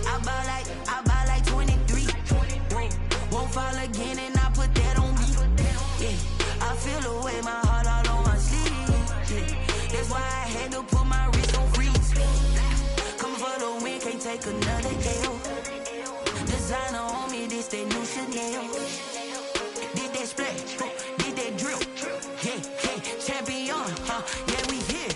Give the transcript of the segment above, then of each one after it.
I buy like 23. Won't fall again and I put that on me. Yeah, I feel the way, my heart all on my sleeve. Yeah, that's why I had to put my wrist on freeze. Come for the win, can't take another L. Designer on me, this that new Chanel. Did that splash, did that drill. Yeah, champion, yeah, we here.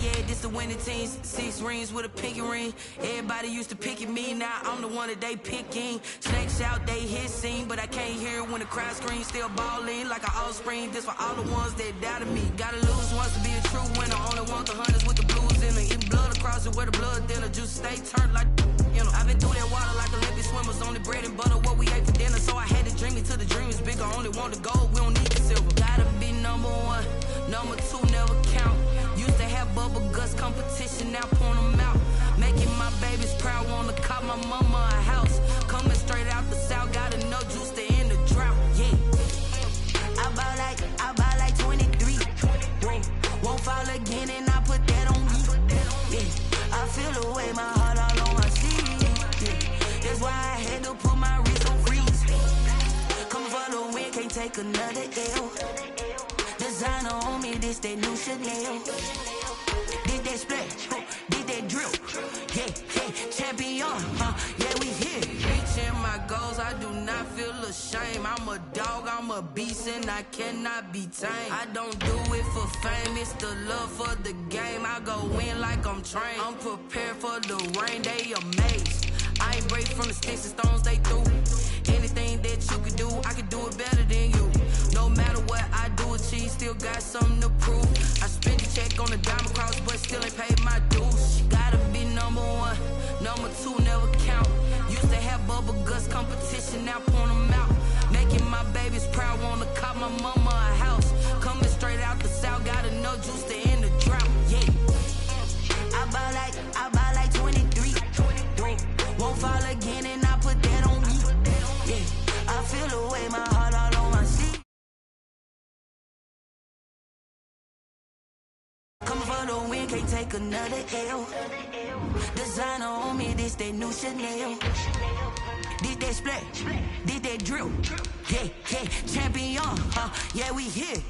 Yeah, this the winning teams. 6 rings with a pinky ring. Everybody used to pick at me, now I'm the one that they picking. Snakes out, they hissing, but I can't hear when the crowd screams. Still balling like an offspring. This for all the ones that doubted me. Gotta lose once to be a true winner. Only want the hunters with the blues in it. Eating blood across it where the blood thinner. Juice stay turned like, you know. I've been through that water like Olympic swimmers. Only bread and butter, what we ate for dinner. So I had to dream it till the dream is bigger. Only want the gold, we don't need the silver. Gotta be number 1, number 2 never count. Used to have bubble guts competition, now point them out. Making my babies proud, wanna cop my mama a house. Coming straight out the south, got enough juice to end the drought. Yeah, I buy like 23. Won't fall again and I put that on me. Yeah, I feel the way, my heart all on my sleeve. Yeah, that's why I had to put my wrist on freeze. Come for the win, can't take another L. Designer on me, this that new Chanel. Did that splash, did that drill. Yeah, champion, yeah, we here. Reaching my goals, I do not feel ashamed. I'm a dog, I'm a beast, and I cannot be tamed. I don't do it for fame, it's the love for the game. I go in like I'm trained. I'm prepared for the rain, they amazed. I ain't break from the sticks and stones they threw. Anything that you could do, I could do it better than you. No matter what I do, achieve, still got something to prove. I spent the check on the diamond cross, but still ain't paid my dues. Gotta be number 1, number 2 never count. Used to have bubble guts competition, now point them out. Making my babies proud, wanna cop my mama a house. Coming straight out the south, got enough juice to end the drought. Yeah, I buy like 23. Won't fall again and I put that on me. Yeah, I feel the way, my heart all on my sleeve. Come for the win, can't take another L. Designer on me, this that new Chanel. Did that splash, did that drill. Yeah, champion, yeah, we here.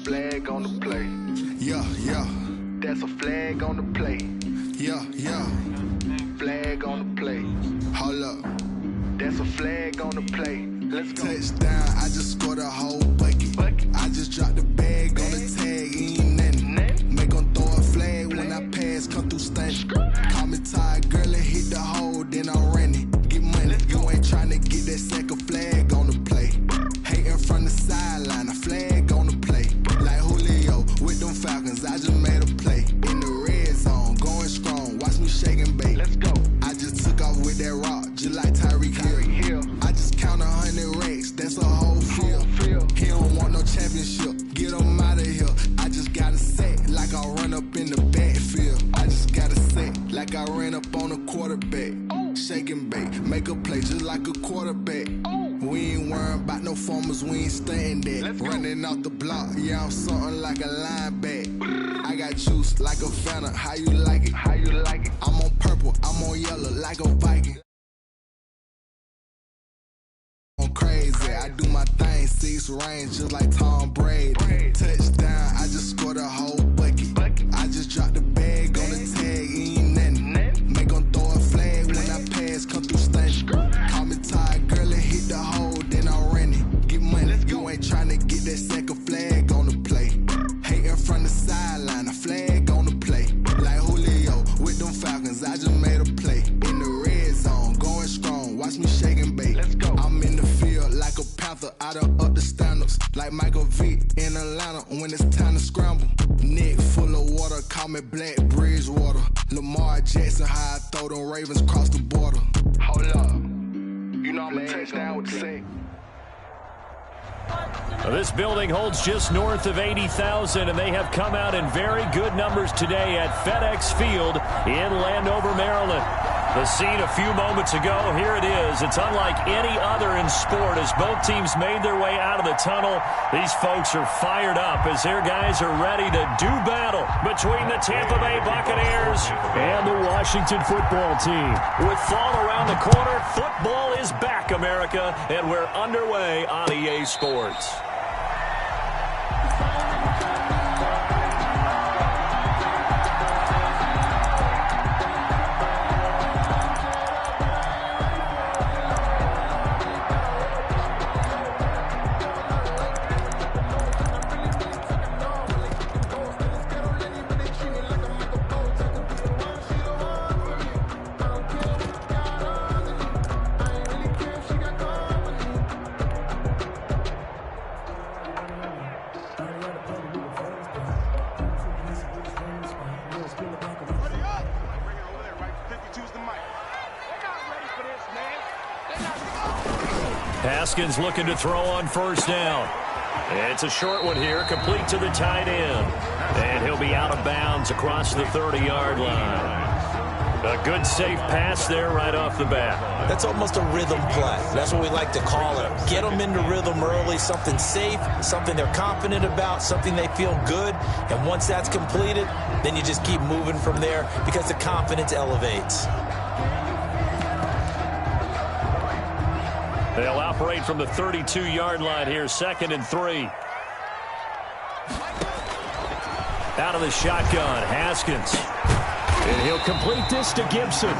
Flag on the play. Yeah. That's a flag on the play. Yeah. Flag on the play. Hold up. That's a flag on the play. Let's go. Touchdown, I just scored a whole bucket. I just dropped the bag on the tag, ain't nothing. Make 'em throw a flag when I pass, come through stunning. Call me tired, girl, and hit the hole, then I'm running. Get money, you ain't tryna get that second flag on the play. Hating from the sideline, a flag on the play. Like Julio with them Falcons, I just made a play. In the red zone, going strong, watch me shake and bake. Let's go. I just took off with that rock, just like Tyreek Hill. I just count 100 racks, that's a whole field. He don't want no championship, get him out of here. I just got a set, like I run up in the backfield. I just got a set, like I ran up on a quarterback. Shake and bake, make a play just like a quarterback. We ain't worrying about no formers, we ain't staying there. Running off the block, yeah, I'm something like a lineback. I got juice like a Fanta, how you like it? How you like it? I'm on purple, I'm on yellow like a Viking. I'm crazy, I do my thing, 6 rings just like Tom Brady. Touchdown, I just scored a whole bucket. I just dropped the bag on the tag, ain't nothing. Make 'em throw a flag when I pass, come through stunning. Call me tired, girl, and hit the hole, then I'm running. Get money, you ain't tryna get that second flag on the play. Hating from the sideline, a flag on the play. Like Julio with them Falcons, I just made a play. In the red zone, going strong, watch me shake and bake. Let's go. I'm in the field like a Panther, I done up the standards. Like Michael Vick in Atlanta when it's time to scramble. Neck full of water, call me Black Bridgewater. Lamar Jackson, how I throw them Ravens across the border. Hold up. You know I'm a touchdown with the sack. This building holds just north of 80,000, and they have come out in very good numbers today at FedEx Field in Landover, Maryland. The scene a few moments ago, here it is. It's unlike any other in sport as both teams made their way out of the tunnel. These folks are fired up as their guys are ready to do battle between the Tampa Bay Buccaneers and the Washington football team. With fall around the corner, football is back, America, and we're underway on EA Sports. Haskins looking to throw on first down. It's a short one here, complete to the tight end. And he'll be out of bounds across the 30-yard line. A good, safe pass there right off the bat. That's almost a rhythm play. That's what we like to call it. Get them into rhythm early, something safe, something they're confident about, something they feel good. And once that's completed, then you just keep moving from there because the confidence elevates. They'll operate from the 32-yard line here, 2nd and 3. Out of the shotgun, Haskins. And he'll complete this to Gibson.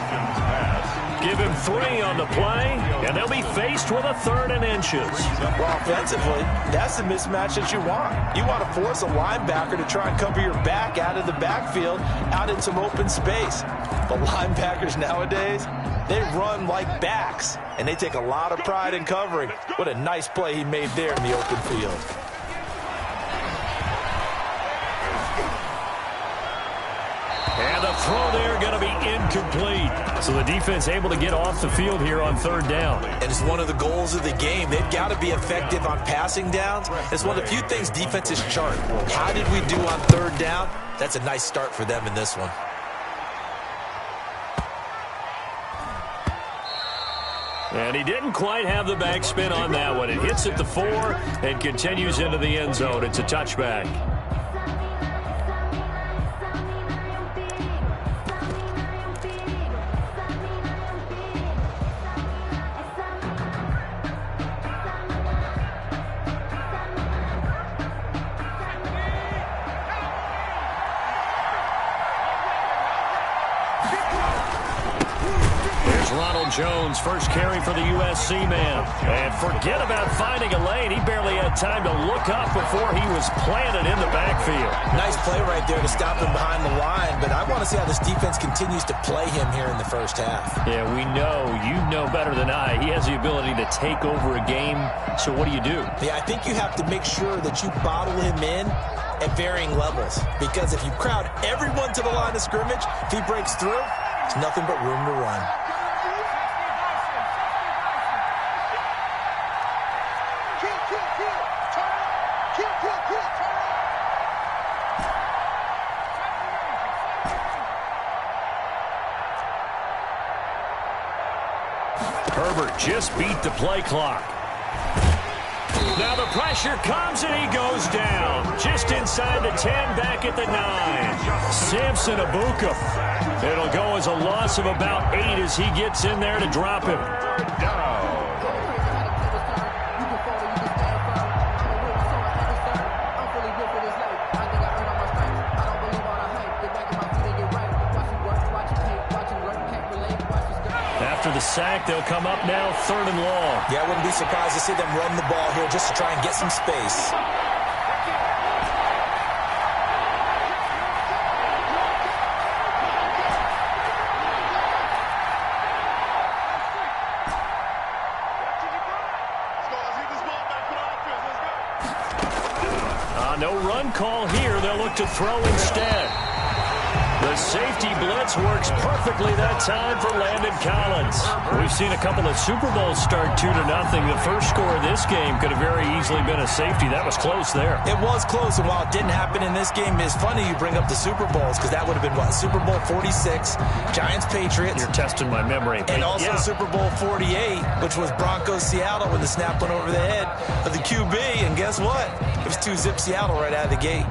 Give him 3 on the play, and they'll be faced with a 3rd and inches. Well, offensively, that's the mismatch that you want. You want to force a linebacker to try and cover your back out of the backfield, out in some open space. But linebackers nowadays, they run like backs, and they take a lot of pride in covering. What a nice play he made there in the open field. And the throw there going to be incomplete. So the defense able to get off the field here on 3rd down. And it's one of the goals of the game. They've got to be effective on passing downs. It's one of the few things defenses chart. How did we do on 3rd down? That's a nice start for them in this one. And he didn't quite have the backspin on that one. It hits at the 4 and continues into the end zone. It's a touchback. Jones, first carry for the USC man. And forget about finding a lane. He barely had time to look up before he was planted in the backfield. Nice play right there to stop him behind the line, but I want to see how this defense continues to play him here in the first half. Yeah, we know. You know better than I. He has the ability to take over a game, so what do you do? Yeah, I think you have to make sure that you bottle him in at varying levels, because if you crowd everyone to the line of scrimmage, if he breaks through, there's nothing but room to run. Herbert just beat the play clock. Now the pressure comes and he goes down. Just inside the 10, back at the 9. Samson Abuka. It'll go as a loss of about 8 as he gets in there to drop him. After the sack, they'll come up now 3rd and long. Yeah, I wouldn't be surprised to see them run the ball here just to try and get some space. No run call here. They'll look to throw instead. The safety blitz works perfectly that time for Landon Collins. We've seen a couple of Super Bowls start 2-0. The first score of this game could have very easily been a safety. That was close there. It was close, and while it didn't happen in this game, it's funny you bring up the Super Bowls because that would have been, what, Super Bowl 46, Giants-Patriots. You're testing my memory. And also Super Bowl 48, which was Broncos-Seattle when the snap went over the head of the QB. And guess what? It was 2-zip Seattle right out of the gate.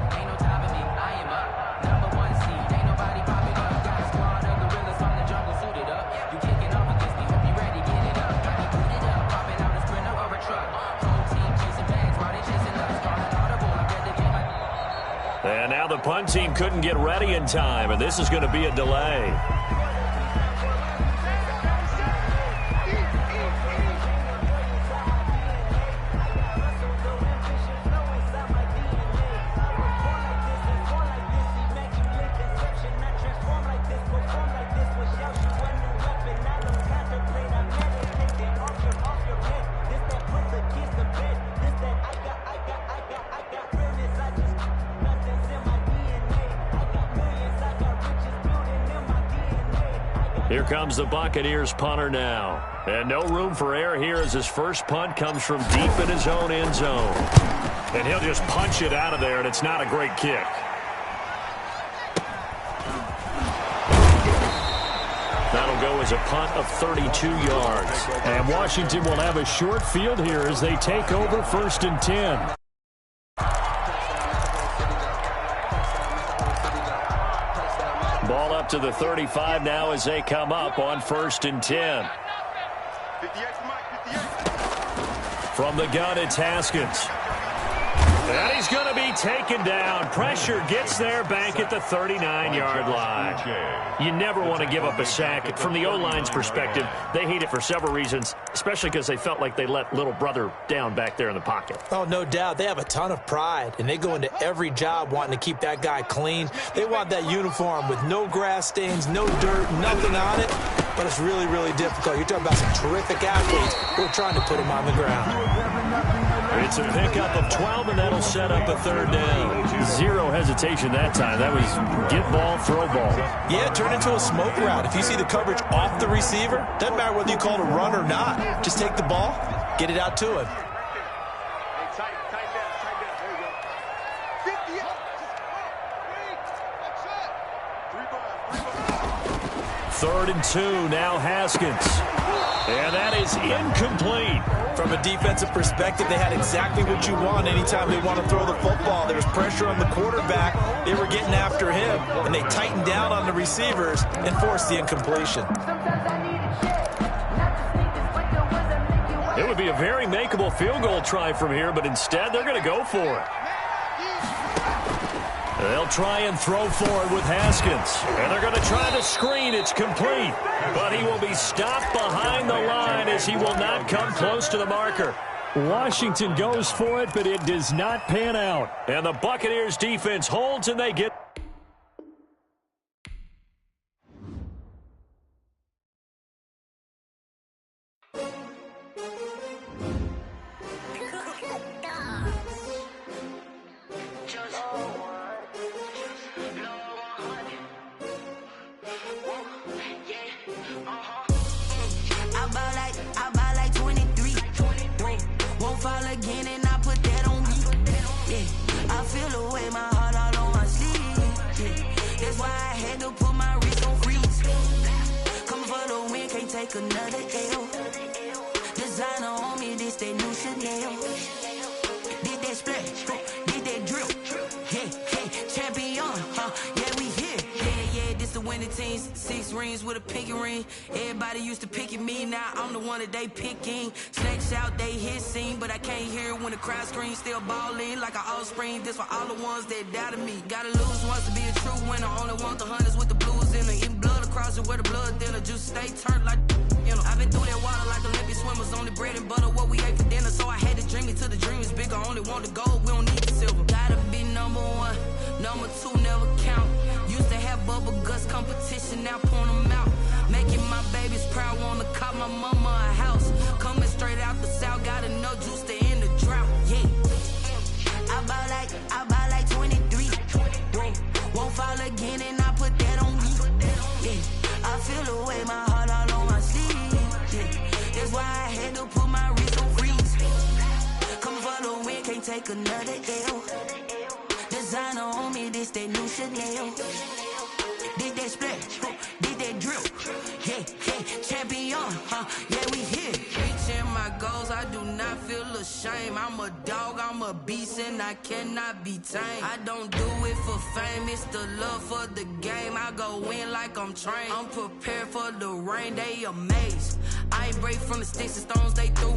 And now the punt team couldn't get ready in time, and this is going to be a delay. Here comes the Buccaneers punter now. And no room for error here as his first punt comes from deep in his own end zone. And he'll just punch it out of there, and it's not a great kick. That'll go as a punt of 32 yards. And Washington will have a short field here as they take over 1st and 10. Ball up to the 35 now as they come up on 1st and 10. From the gun, it's Haskins. And he's going to be taken down. Pressure gets there back at the 39-yard line. You never want to give up a sack. From the O-line's perspective, they hate it for several reasons, especially because they felt like they let little brother down back there in the pocket. Oh, no doubt. They have a ton of pride, and they go into every job wanting to keep that guy clean. They want that uniform with no grass stains, no dirt, nothing on it. But it's really, really difficult. You're talking about some terrific athletes. We're trying to put him on the ground. It's a pickup of 12, and that'll set up a 3rd down. Zero hesitation that time. That was get ball, throw ball. Yeah, turn into a smoke route. If you see the coverage off the receiver, doesn't matter whether you call it a run or not. Just take the ball, get it out to him. Third and 2, now Haskins. And that is incomplete. From a defensive perspective, they had exactly what you want anytime they want to throw the football. There was pressure on the quarterback. They were getting after him, and they tightened down on the receivers and forced the incompletion. It would be a very makeable field goal try from here, but instead they're going to go for it. They'll try and throw forward with Haskins. And they're going to try the screen. It's complete. But he will be stopped behind the line as he will not come close to the marker. Washington goes for it, but it does not pan out. And the Buccaneers defense holds, and they get... Again, and I put that on me. Yeah, I feel away, my heart all on my sleeve. Yeah, that's why I had to put my wrist on freeze. Coming for the win, can't take another L. Designer on me, this that new Chanel. Did that split, did that drill. Yeah, champion, yeah, we here. Yeah, this the winning team. 6 rings with a pinky ring. Everybody used to pick at me, now I'm the one that they picking. Snakes out, they hit scene, but I can't hear it when the crowd screams. Still ballin' like an offspring. This for all the ones that doubted me. Gotta lose once to be a true winner. Only want the hunters with the blues in it. Eating blood across it where the blood thinner. Just stay turned like, you know. I've been through that water like Olympic swimmers. Only bread and butter, what we ate for dinner. So I had to dream it till the dream is bigger. Only want the gold, we don't need the silver. Gotta be number 1, number 2 never count. Used to have bubble guts competition, now point them out. Making my babies proud, wanna cop my mama a house. Coming straight out the south, gotta know juice to end the drought. Yeah, I buy like 23. Won't fall again, and I put that on take another L. Designer on me, this that new Chanel. Did that splash, did that drill. Yeah, champion, yeah, we here. Reaching my goals, I do not feel ashamed. I'm a dog, I'm a beast, and I cannot be tamed. I don't do it for fame, it's the love for the game. I go in like I'm trained. I'm prepared for the rain, they amazed. I ain't break from the sticks and stones they threw.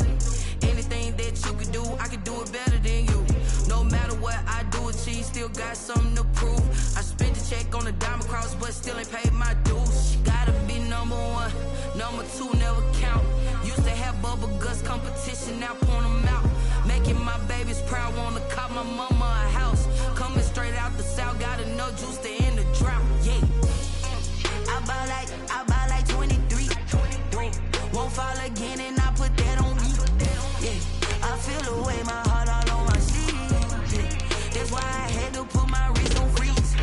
Anything that you could do, I could do it better than you. No matter what I do, achieve, still got something to prove. I spent the check on the diamond cross, but still ain't paid my dues. Gotta be number one, number two never count. Used to have bubble guts competition, now point them out. Making my babies proud, wanna cop my mama a house. Coming straight out the south, got enough juice to end the drought. Yeah, I buy like 23. Won't fall again, and I put that on me. Yeah, I feel the way, my heart all on my sleeve. Yeah, that's why I had to put my wrist on freeze.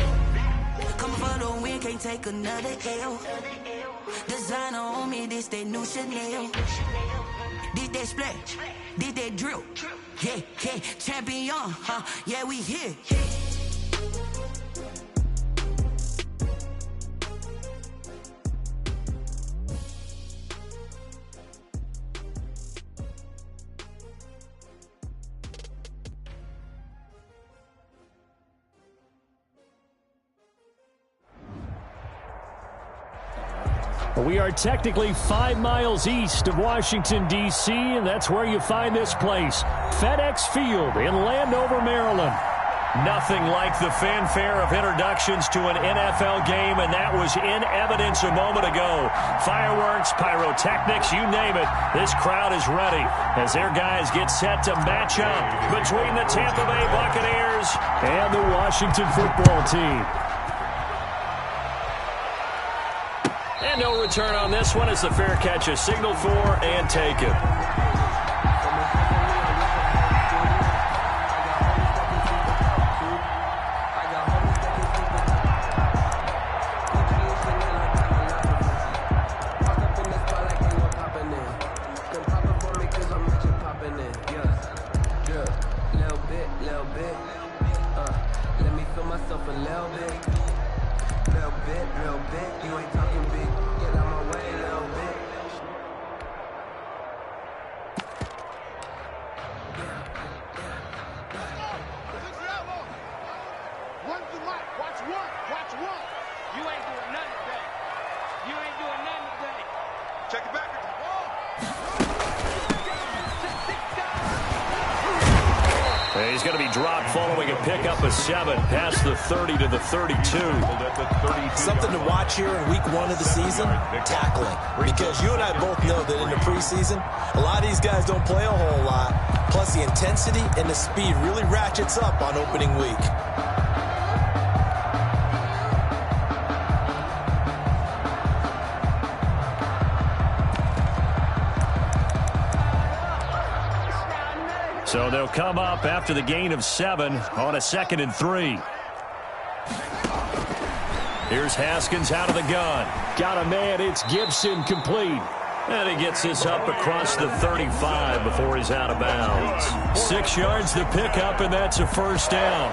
Coming for the win, can't take another L. Designer on me, this that new Chanel. Did that splash, did that drill. Yeah, champion, yeah, we here. We are technically 5 miles east of Washington, D.C., and that's where you find this place, FedEx Field in Landover, Maryland. Nothing like the fanfare of introductions to an NFL game, and that was in evidence a moment ago. Fireworks, pyrotechnics, you name it. This crowd is ready as their guys get set to match up between the Tampa Bay Buccaneers and the Washington football team. And no return on this one as the fair catch is signaled for and taken. He's going to be dropped following a pickup of 7 past the 30 to the 32. Something to watch here in week 1 of the season, tackling. Because you and I both know that in the preseason, a lot of these guys don't play a whole lot. Plus the intensity and the speed really ratchets up on opening week. So they'll come up after the gain of 7 on a 2nd and 3. Here's Haskins out of the gun. Got a man, it's Gibson, complete. And he gets this up across the 35 before he's out of bounds. 6 yards the pickup, and that's a first down.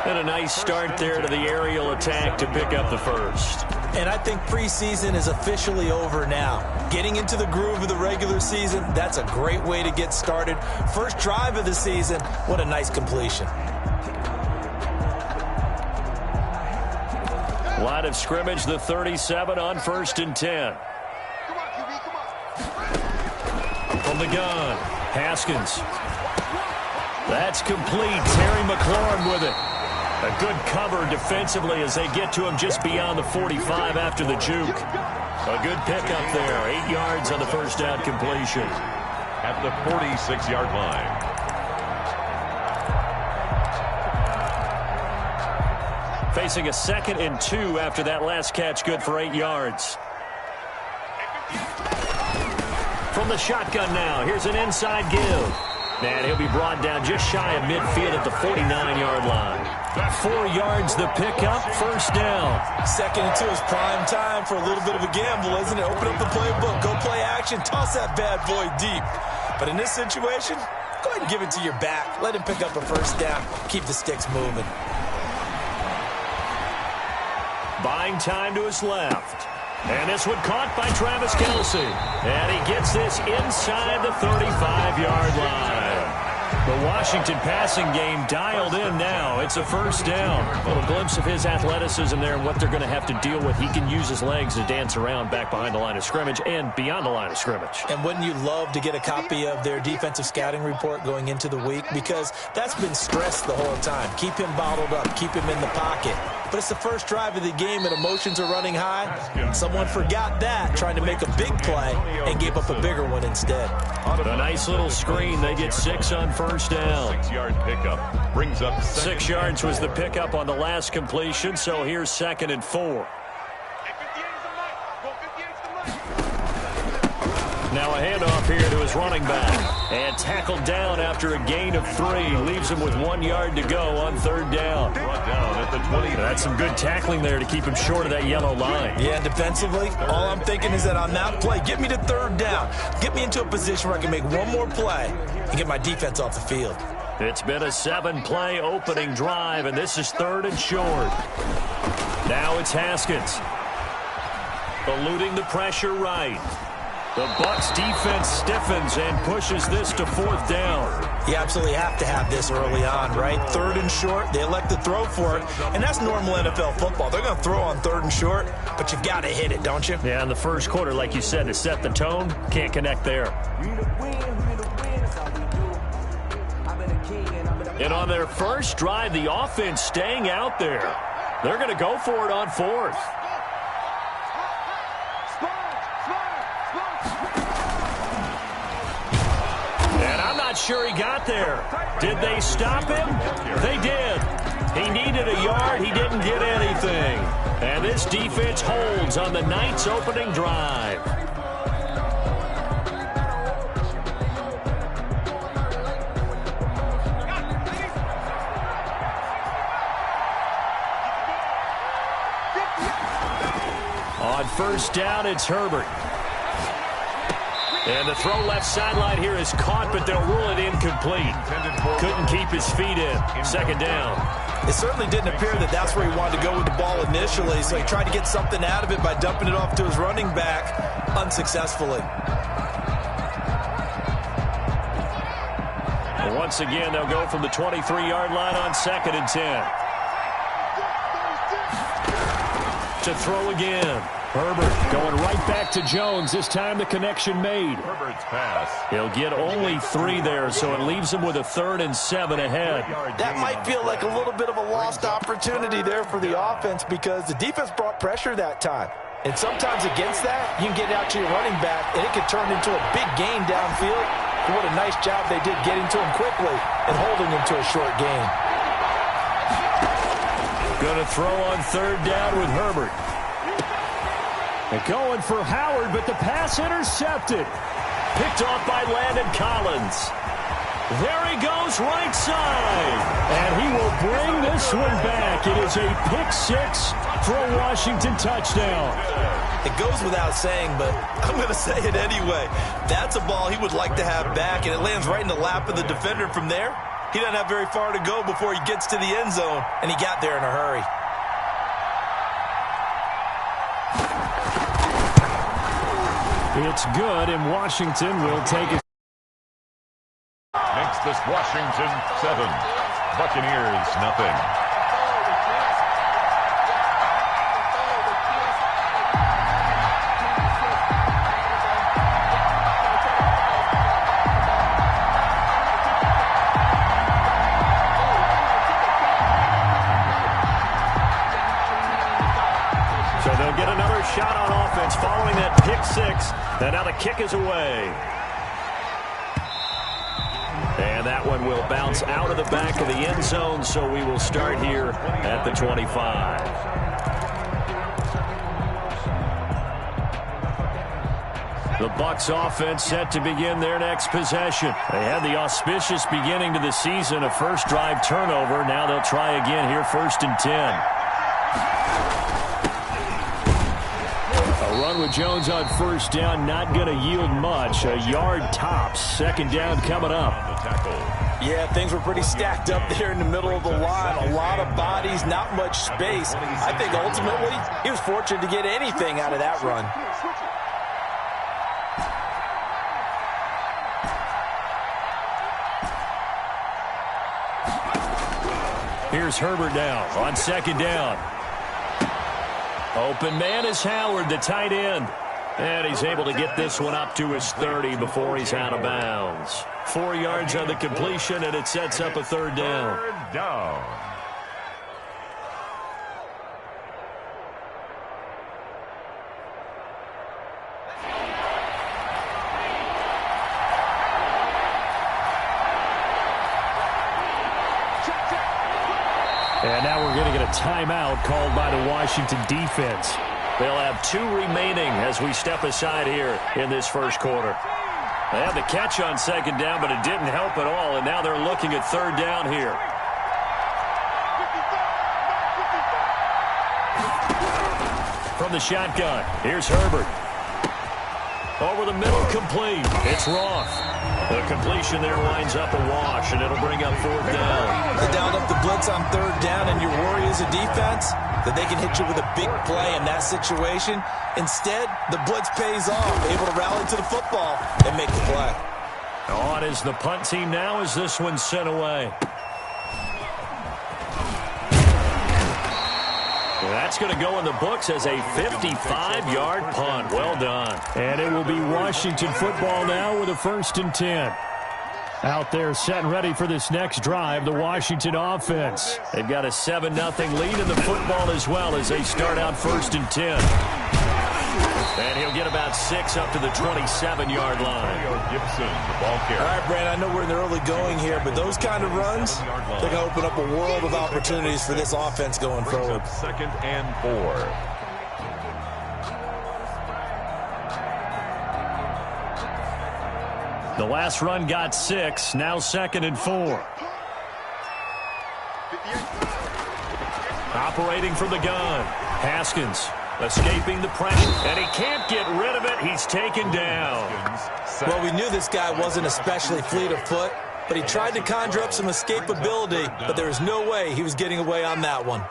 And a nice start there to the aerial attack to pick up the first. And I think preseason is officially over now. Getting into the groove of the regular season, that's a great way to get started. First drive of the season, what a nice completion. Line of scrimmage, the 37 on 1st and 10. From the gun, Haskins. That's complete. Terry McLaurin with it. A good cover defensively as they get to him just beyond the 45 after the juke. A good pickup there. 8 yards on the first down completion. At the 46-yard line. Facing a 2nd and 2 after that last catch, good for 8 yards. From the shotgun now, here's an inside give. And he'll be brought down just shy of midfield at the 49-yard line. 4 yards the pickup, first down. 2nd and 2 is prime time for a little bit of a gamble, isn't it? Open up the playbook, go play action, toss that bad boy deep. But in this situation, Go ahead and give it to your back. Let him pick up a first down. Keep the sticks moving. Buying time to his left. And this one caught by Travis Kelce. And he gets this inside the 35-yard line. The Washington passing game dialed in now. It's a first down. A little glimpse of his athleticism there and what they're going to have to deal with. He can use his legs to dance around back behind the line of scrimmage and beyond the line of scrimmage. And wouldn't you love to get a copy of their defensive scouting report going into the week? Because that's been stressed the whole time. Keep him bottled up. Keep him in the pocket. But it's the first drive of the game and emotions are running high. Someone forgot that, trying to make a big play and gave up a bigger one instead. A nice little screen. They get 6 on first down. 6-yard pickup brings up 6 yards was the pickup on the last completion, so here's 2nd and 4. Now a handoff here to his running back. And tackled down after a gain of 3. Leaves him with 1 yard to go on 3rd down. brought down at the 20. That's some good tackling there to keep him short of that yellow line. Yeah, defensively, all I'm thinking is that on that play, get me to 3rd down. Get me into a position where I can make one more play and get my defense off the field. It's been a 7-play opening drive, and this is 3rd and short. Now it's Haskins. Eluding the pressure right. The Bucs defense stiffens and pushes this to 4th down. You absolutely have to have this early on, right? 3rd and short, they elect to throw for it, and that's normal NFL football. They're going to throw on 3rd and short, but you've got to hit it, don't you? Yeah, in the first quarter, like you said, to set the tone, can't connect there. And on their first drive, the offense staying out there. They're going to go for it on 4th. And I'm not sure he got there. Did they stop him? They did. He needed a yard. He didn't get anything. And this defense holds on the night's opening drive. On first down, it's Herbert. And the throw left sideline here is caught, but they'll rule it incomplete. Couldn't keep his feet in. 2nd down. It certainly didn't appear that that's where he wanted to go with the ball initially, so he tried to get something out of it by dumping it off to his running back unsuccessfully. Once again, they'll go from the 23-yard line on 2nd and 10. To throw again. Herbert going right back to Jones. This time the connection made. Herbert's pass. He'll get only 3 there, so it leaves him with a 3rd and 7 ahead. That might feel like a little bit of a lost opportunity there for the offense because the defense brought pressure that time. And sometimes against that, you can get out to your running back, and it could turn into a big gain downfield. But what a nice job they did getting to him quickly and holding him to a short gain. Going to throw on 3rd down with Herbert. And going for Howard, but the pass intercepted. Picked off by Landon Collins. There he goes, right side. And he will bring this one back. It is a pick-6 for a Washington touchdown. It goes without saying, but I'm going to say it anyway. That's a ball he would like to have back, and it lands right in the lap of the defender from there. He doesn't have very far to go before he gets to the end zone, and he got there in a hurry. It's good, and Washington will take it. Makes this Washington 7. Buccaneers nothing. So they'll get another shot on offense following that pick-6. And now the kick is away. And that one will bounce out of the back of the end zone, so we will start here at the 25. The Bucs offense set to begin their next possession. They had the auspicious beginning to the season, a first drive turnover. Now they'll try again here, 1st and 10. A run with Jones on first down, not going to yield much. A yard tops. Second down coming up. Yeah, things were pretty stacked up there in the middle of the line. A lot of bodies, not much space. I think ultimately he was fortunate to get anything out of that run. Here's Herbert now on second down. Open man is Howard, the tight end. And he's able to get this one up to his 30 before he's out of bounds. 4 yards on the completion, and it sets up a third down. Third down. And now we're going to get a timeout called by the Washington defense. They'll have 2 remaining as we step aside here in this first quarter. They had the catch on second down, but it didn't help at all, and now they're looking at third down here. From the shotgun, here's Herbert. Over the middle, complete. It's Roth. The completion there winds up a wash, and it'll bring up fourth down. They dialed up the blitz on third down, and your worry as a defense that they can hit you with a big play in that situation. Instead, the blitz pays off, able to rally to the football and make the play. On is the punt team now as this one's sent away. That's going to go in the books as a 55-yard punt. Well done. And it will be Washington football now with a 1st and 10. Out there set and ready for this next drive, the Washington offense. They've got a 7-0 lead in the football as well as they start out 1st and 10. And he'll get about 6 up to the 27-yard line. Gibson, the ball carrier. All right, Brad, I know we're in the early going here, but those kind of runs, they're going to open up a world of opportunities for this offense going forward. 2nd and 4. The last run got 6, now 2nd and 4. Operating from the gun, Haskins escaping the pressure, and he can't get rid of it. He's taken down. Well, we knew this guy wasn't especially fleet of foot, but he tried to conjure up some escapability, but there was no way he was getting away on that one.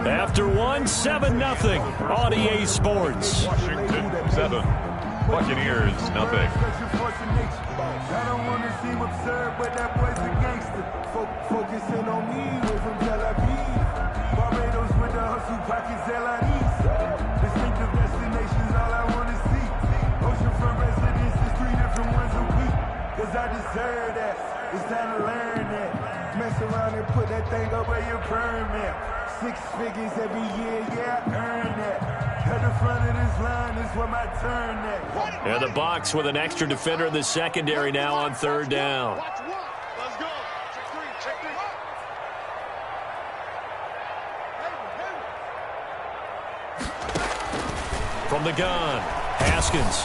After 7-0 on EA Sports. Washington 7, Buccaneers nothing. I don't want to seem absurd, but that boy's a gangster. Focusing on me, we're from Tel Aviv. Barbados with the hustle pockets, LIDs. Distinctive destinations, all I want to see. Oceanfront residences, 3 different ones a week. Cause I deserve that. It's time to learn that. Mess around and put that thing up where your permit. 6 figures every year, yeah, I earn that. At the front of this line is where my turn at. And the Bucs with an extra defender in the secondary now on third down. Let's go. Check 3. From the gun, Haskins.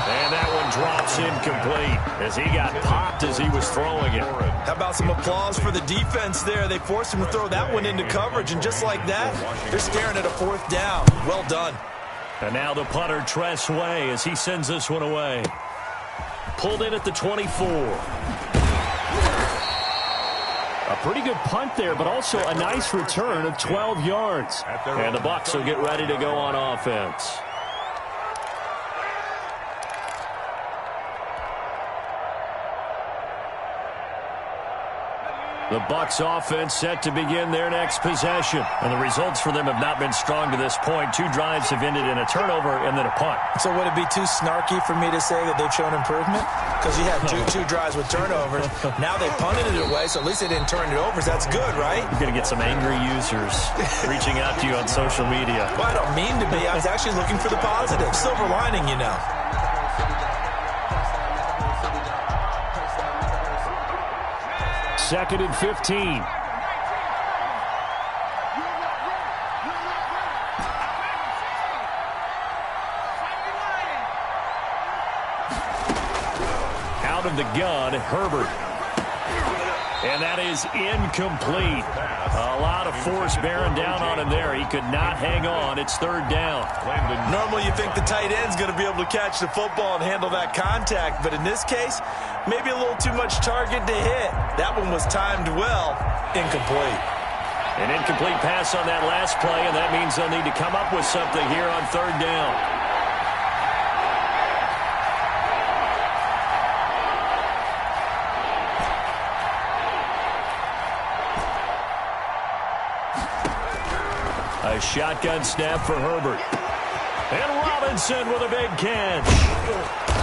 And that one drops incomplete as he got popped as he was throwing it. How about some applause for the defense there? They forced him to throw that one into coverage, and just like that, they're staring at a 4th down. Well done. And now the punter, Tress Way, as he sends this one away. Pulled in at the 24. A pretty good punt there, but also a nice return of 12 yards. And the Bucs will get ready to go on offense. The Bucs offense set to begin their next possession. And the results for them have not been strong to this point. 2 drives have ended in a turnover and then a punt. So would it be too snarky for me to say that they've shown improvement? Because you had two drives with turnovers. Now they punted it away, so at least they didn't turn it over. So that's good, right? You're going to get some angry users reaching out to you on social media. Well, I don't mean to be. I was actually looking for the positive. Silver lining, you know. Second and 15. Out of the gun, Herbert. And that is incomplete. A lot of force bearing down on him there. He could not hang on. It's third down. Normally you think the tight end's going to be able to catch the football and handle that contact, but in this case, maybe a little too much target to hit. That one was timed well. Incomplete. An incomplete pass on that last play, and that means they'll need to come up with something here on third down. A shotgun snap for Herbert. And Robinson with a big catch.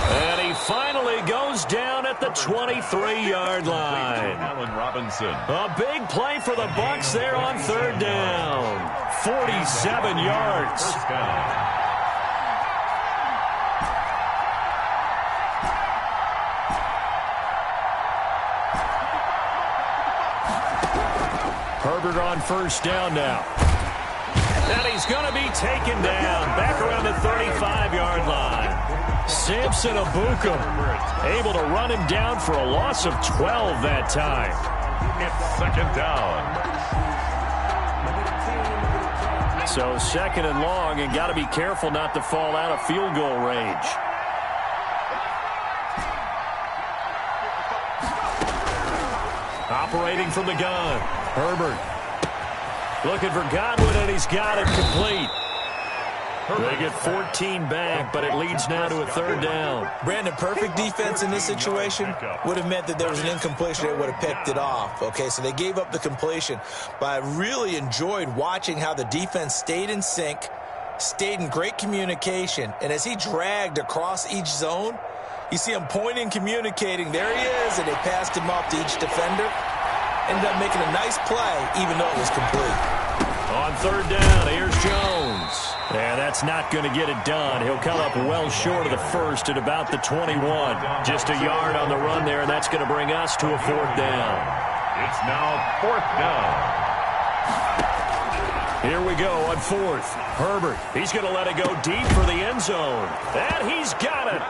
And he finally goes down at the 23-yard line. Allen Robinson. A big play for the Bucs there on third down. 47 yards. First down. Herbert on first down now. And he's going to be taken down back around the 35-yard line. Samson Abukum able to run him down for a loss of 12 that time. It's second down. So second and long, and got to be careful not to fall out of field goal range. Operating from the gun, Herbert. Looking for Godwin, and he's got it complete. They get 14 back, but it leads now to a third down. Brandon, perfect defense in this situation would have meant that there was an incompletion that would have picked it off. Okay, so they gave up the completion. But I really enjoyed watching how the defense stayed in sync, stayed in great communication, and as he dragged across each zone, you see him pointing, communicating. There he is, and they passed him off to each defender. Ended up making a nice play, even though it was complete. On third down, here's Jones. And that's not going to get it done. He'll come up well short of the first at about the 21. Just a yard on the run there, and that's going to bring us to a fourth down. It's now fourth down. Here we go on fourth. Herbert, he's going to let it go deep for the end zone. And he's got it.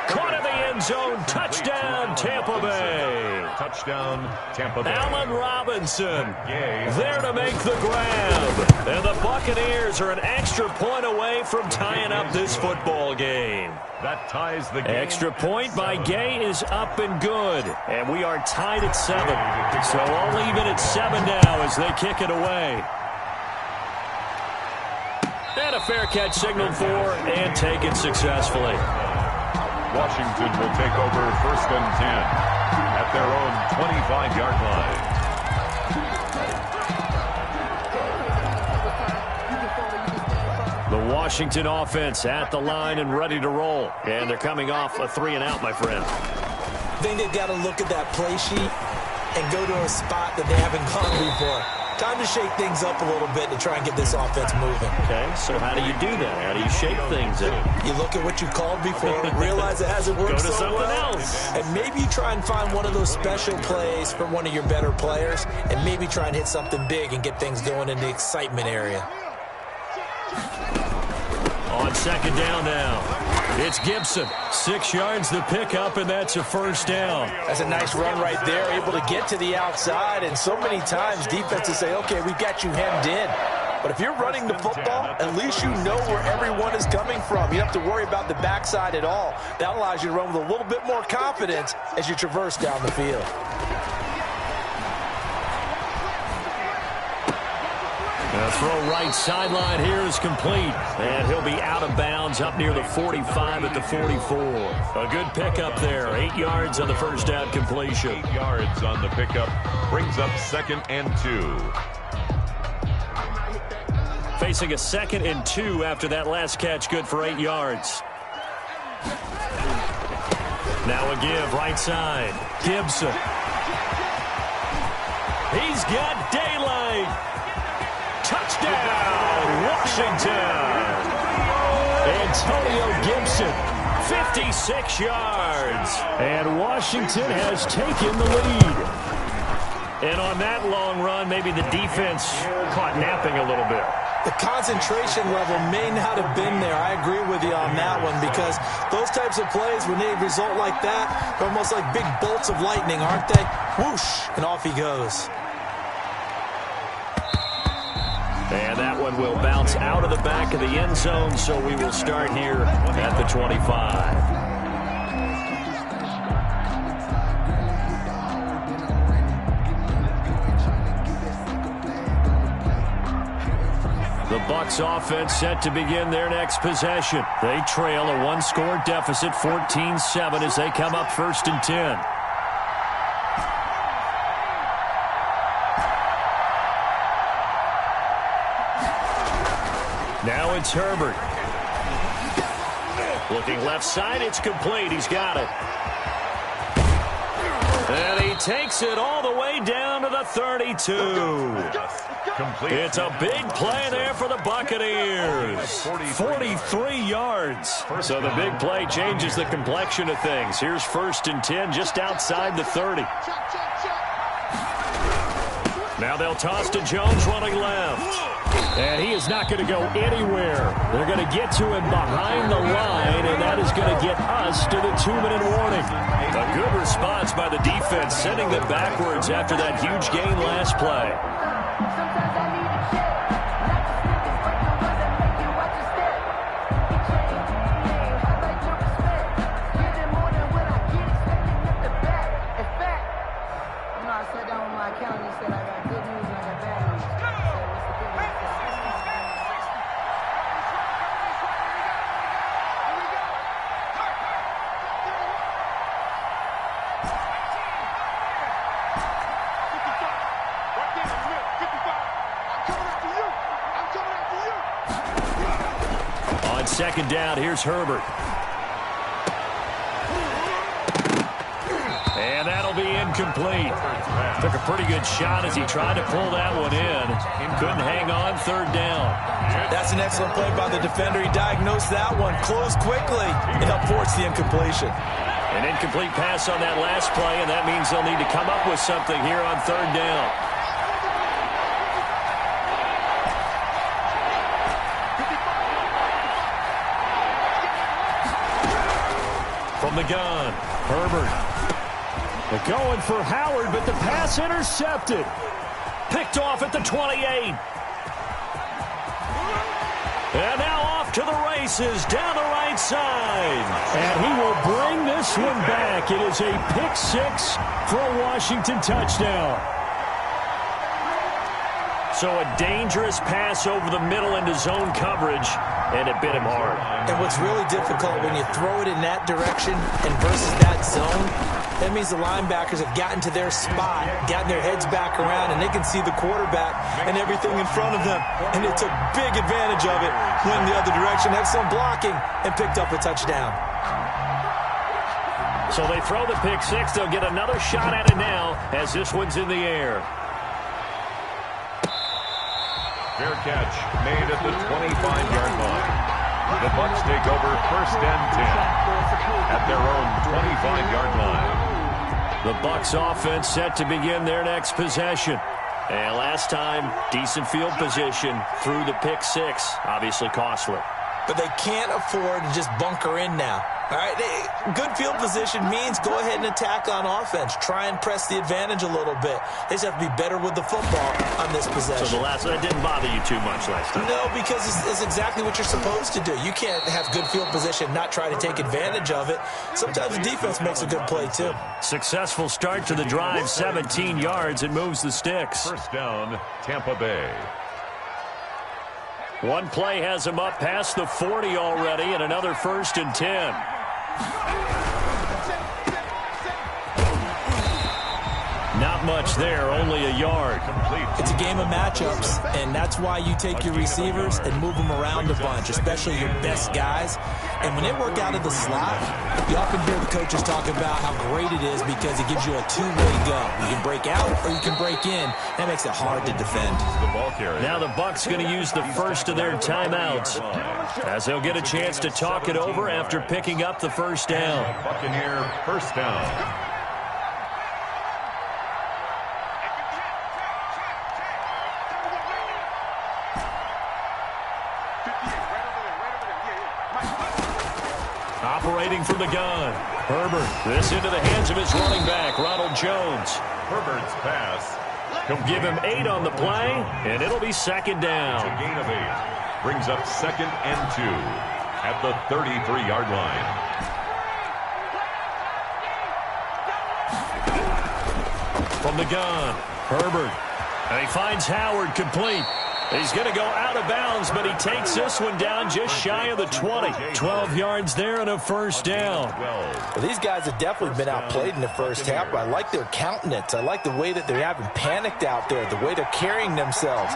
Caught in the end zone. Touchdown, Tampa Bay. Touchdown, Tampa Bay. Allen Robinson there to make the grab. And the Buccaneers are an extra point away from tying up this football game. That ties the game. Extra point by Gay is up and good. And we are tied at 7. So all even at 7 now as they kick it away. And a fair catch signaled for and taken successfully. Washington will take over first and 10 at their own 25-yard line. The Washington offense at the line and ready to roll. And they're coming off a 3-and-out, my friend. I think they've got to look at that play sheet and go to a spot that they haven't gone before. Time to shake things up a little bit to try and get this offense moving. Okay, so how do you do that? How do you shake things up? You look at what you called before, realize it hasn't worked Go to so something well, else. and maybe you try and find one of those special plays for one of your better players, and maybe try and hit something big and get things going in the excitement area. On second down now. It's Gibson. 6 yards the pickup, and that's a first down. That's a nice run right there, able to get to the outside, and so many times defenses say, okay, we've got you hemmed in. But if you're running the football, at least you know where everyone is coming from. You don't have to worry about the backside at all. That allows you to run with a little bit more confidence as you traverse down the field. The throw right sideline here is complete. And he'll be out of bounds up near the 45 at the 44. A good pickup there. 8 yards on the first down completion. 8 yards on the pickup. Brings up second and 2. Facing a second and 2 after that last catch. Good for 8 yards. Now a give right side. Gibson. He's got daylight. Touchdown, Washington. Antonio Gibson, 56 yards. And Washington has taken the lead. And on that long run, maybe the defense caught napping a little bit. The concentration level may not have been there. I agree with you on that one, because those types of plays, when they result like that, they're almost like big bolts of lightning, aren't they? Whoosh, and off he goes. And that one will bounce out of the back of the end zone, so we will start here at the 25. The Bucs offense set to begin their next possession. They trail a one-score deficit, 14-7, as they come up 1st and 10. Now it's Herbert. Looking left side, it's complete. He's got it. And he takes it all the way down to the 32. It's a big play there for the Buccaneers. 43 yards. So the big play changes the complexion of things. Here's 1st and 10 just outside the 30. Now they'll toss to Jones running left. And he is not going to go anywhere. They're going to get to him behind the line, and that is going to get us to the 2-minute warning. A good response by the defense, sending them backwards after that huge gain last play. Second down, here's Herbert. And that'll be incomplete. Took a pretty good shot as he tried to pull that one in. Couldn't hang on, 3rd down. That's an excellent play by the defender. He diagnosed that one, closed quickly, and helped force the incompletion. An incomplete pass on that last play, and that means they'll need to come up with something here on 3rd down. From the gun, Herbert. They're going for Howard, but the pass intercepted. Picked off at the 28. And now off to the races down the right side. And he will bring this one back. It is a pick 6 for a Washington touchdown. So a dangerous pass over the middle into zone coverage, and it bit him hard. And what's really difficult when you throw it in that direction and versus that zone, that means the linebackers have gotten to their spot, gotten their heads back around, and they can see the quarterback and everything in front of them. And they took big advantage of it, went the other direction, had some blocking, and picked up a touchdown. So they throw the pick 6. They'll get another shot at it now as this one's in the air. Fair catch made at the 25-yard line. The Bucs take over 1st and 10 at their own 25-yard line. The Bucs offense set to begin their next possession. And last time, decent field position through the pick 6. Obviously costly. But they can't afford to just bunker in now. All right, good field position means go ahead and attack on offense. Try and press the advantage a little bit. They just have to be better with the football on this possession. So that didn't bother you too much last time? No, because it's exactly what you're supposed to do. You can't have good field position, not try to take advantage of it. Sometimes the defense makes a good play, too. Successful start to the drive, 17 yards, and moves the sticks. 1st down, Tampa Bay. One play has him up past the 40 already, and another 1st and 10. Not much there, only a yard. It's a game of matchups, and that's why you take your receivers and move them around a bunch, especially your best guys. And when they work out of the slot, you often hear the coaches talk about how great it is because it gives you a two-way go. You can break out or you can break in. That makes it hard to defend. Now the Bucs going to use the first of their timeouts as they'll get a chance to talk it over after picking up the 1st down. Buccaneer 1st down. Operating from the gun. Herbert. This into the hands of his running back, Ronald Jones. Herbert's pass. Give him 8 on the play, and it'll be second down. A gain of 8. Brings up 2nd and 2 at the 33-yard line. From the gun, Herbert. And he finds Howard complete. He's going to go out of bounds, but he takes this one down just shy of the 20. 12 yards there and a first down. Well, these guys have definitely been outplayed in the first half, but I like their countenance. I like the way that they haven't panicked out there, the way they're carrying themselves.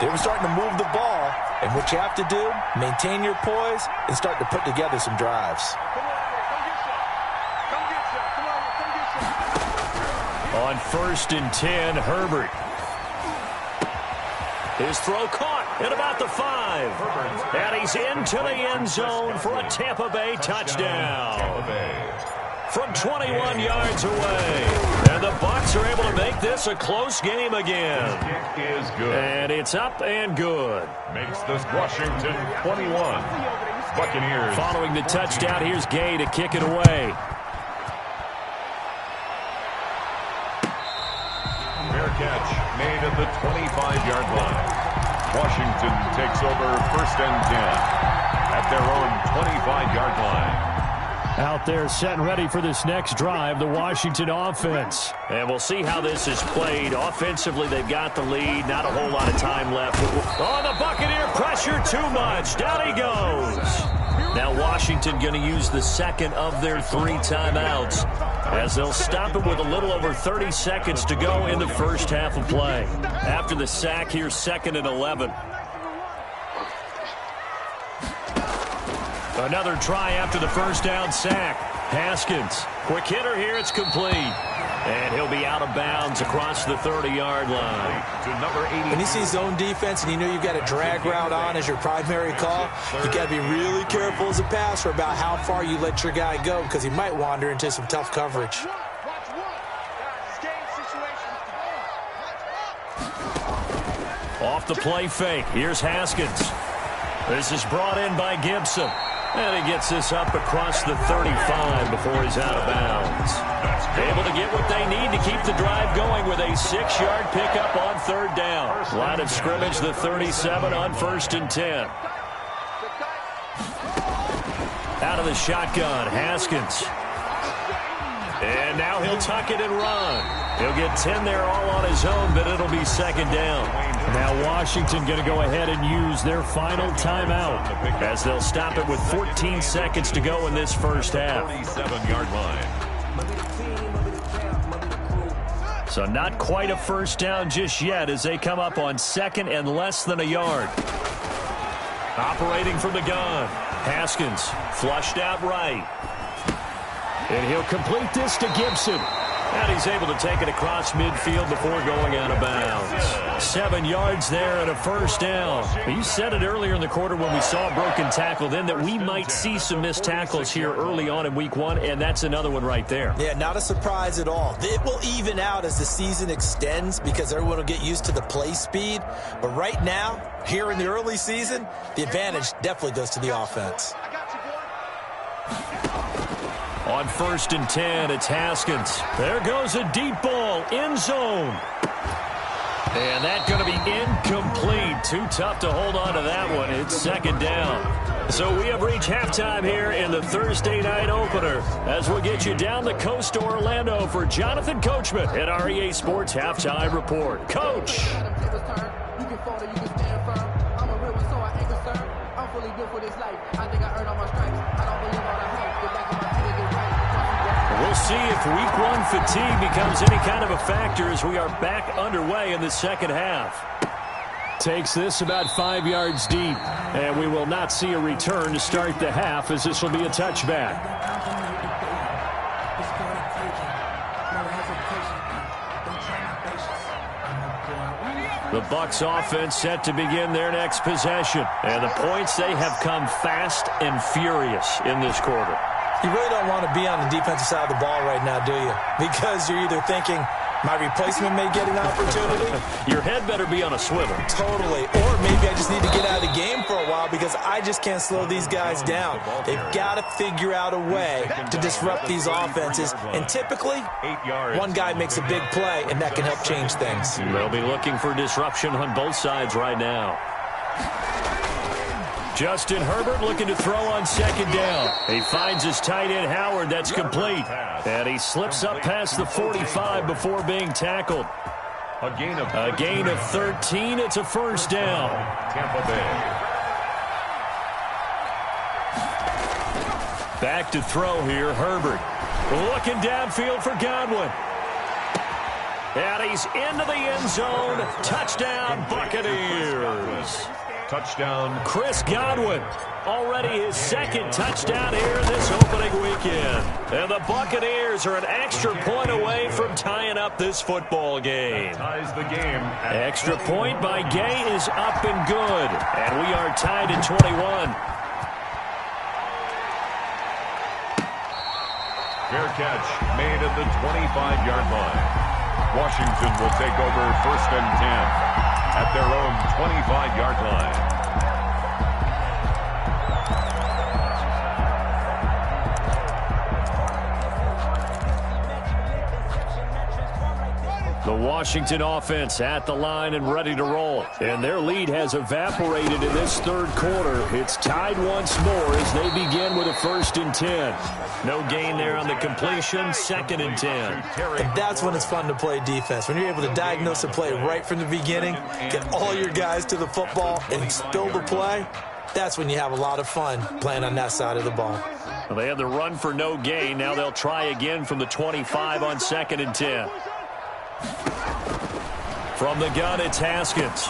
They were starting to move the ball, and what you have to do, maintain your poise and start to put together some drives. On 1st and 10, Herbert. His throw caught at about the 5. And he's into the end zone for a Tampa Bay touchdown. From 21 yards away. And the Bucs are able to make this a close game again. Kick is good. And it's up and good. Makes this Washington 21. Buccaneers. Following the touchdown, here's Gay to kick it away. Fair catch made at the 25-yard line. Washington takes over 1st and 10 at their own 25-yard line. Out there set and ready for this next drive, the Washington offense. And we'll see how this is played. Offensively, they've got the lead. Not a whole lot of time left. Oh, the Buccaneer pressure too much. Down he goes. Now Washington going to use the second of their 3 timeouts as they'll stop it with a little over 30 seconds to go in the first half of play. After the sack, here's 2nd and 11. Another try after the first down sack. Haskins, quick hitter here, it's complete. And he'll be out of bounds across the 30-yard line. To number 80. When you see zone defense and you know you've got a drag route on as your primary call, you've got to be really careful as a passer about how far you let your guy go because he might wander into some tough coverage. Off the play fake, here's Haskins. This is brought in by Gibson. And he gets this up across the 35 before he's out of bounds. Able to get what they need to keep the drive going with a 6-yard pickup on 3rd down. Line of scrimmage, the 37 on 1st and 10. Out of the shotgun, Haskins. And now he'll tuck it and run. He'll get 10 there all on his own, but it'll be 2nd down. Now Washington going to go ahead and use their final timeout as they'll stop it with 14 seconds to go in this first half. 37-yard line. So not quite a first down just yet as they come up on 2nd and less than a yard. Operating from the gun. Haskins flushed out right. And he'll complete this to Gibson. And he's able to take it across midfield before going out of bounds. 7 yards there and a first down. You said it earlier in the quarter when we saw a broken tackle then that we might see some missed tackles here early on in week 1, and that's another one right there. Yeah, not a surprise at all. It will even out as the season extends because everyone will get used to the play speed. But right now, here in the early season, the advantage definitely goes to the offense. On 1st and 10, it's Haskins. There goes a deep ball, end zone. And that's going to be incomplete. Too tough to hold on to that one. It's 2nd down. So we have reached halftime here in the Thursday night opener as we'll get you down the coast to Orlando for Jonathan Coachman at our EA Sports Halftime Report. Coach. We'll see if week 1 fatigue becomes any kind of a factor as we are back underway in the second half. Takes this about 5 yards deep, and we will not see a return to start the half as this will be a touchback. The Bucs offense set to begin their next possession, and the points, they have come fast and furious in this quarter. You really don't want to be on the defensive side of the ball right now, do you? Because you're either thinking, My replacement may get an opportunity. Your head better be on a swivel. Totally. Or maybe I just need to get out of the game for a while because I just can't slow these guys down. They've got to figure out a way to disrupt these offenses. And typically, one guy makes a big play, and that can help change things. They'll be looking for disruption on both sides right now. Justin Herbert looking to throw on second down. He finds his tight end Howard. That's complete. And he slips up past the 45 before being tackled. A gain of 13. It's a first down. Tampa Bay. Back to throw here, Herbert. Looking downfield for Godwin. And he's into the end zone. Touchdown, Buccaneers. Touchdown. Chris Godwin, already his second touchdown here this opening weekend. And the Buccaneers are an extra point away from tying up this football game. Ties the game. Extra point by Gay is up and good. And we are tied at 21. Fair catch made at the 25-yard line. Washington will take over 1st and 10 at their own 25-yard line. The Washington offense at the line and ready to roll. And their lead has evaporated in this third quarter. It's tied once more as they begin with a 1st and 10. No gain there on the completion, 2nd and 10. And that's when it's fun to play defense. When you're able to diagnose a play right from the beginning, get all your guys to the football, and spill the play, that's when you have a lot of fun playing on that side of the ball. Well, they had the run for no gain. Now they'll try again from the 25 on 2nd and 10. From the gun, it's Haskins.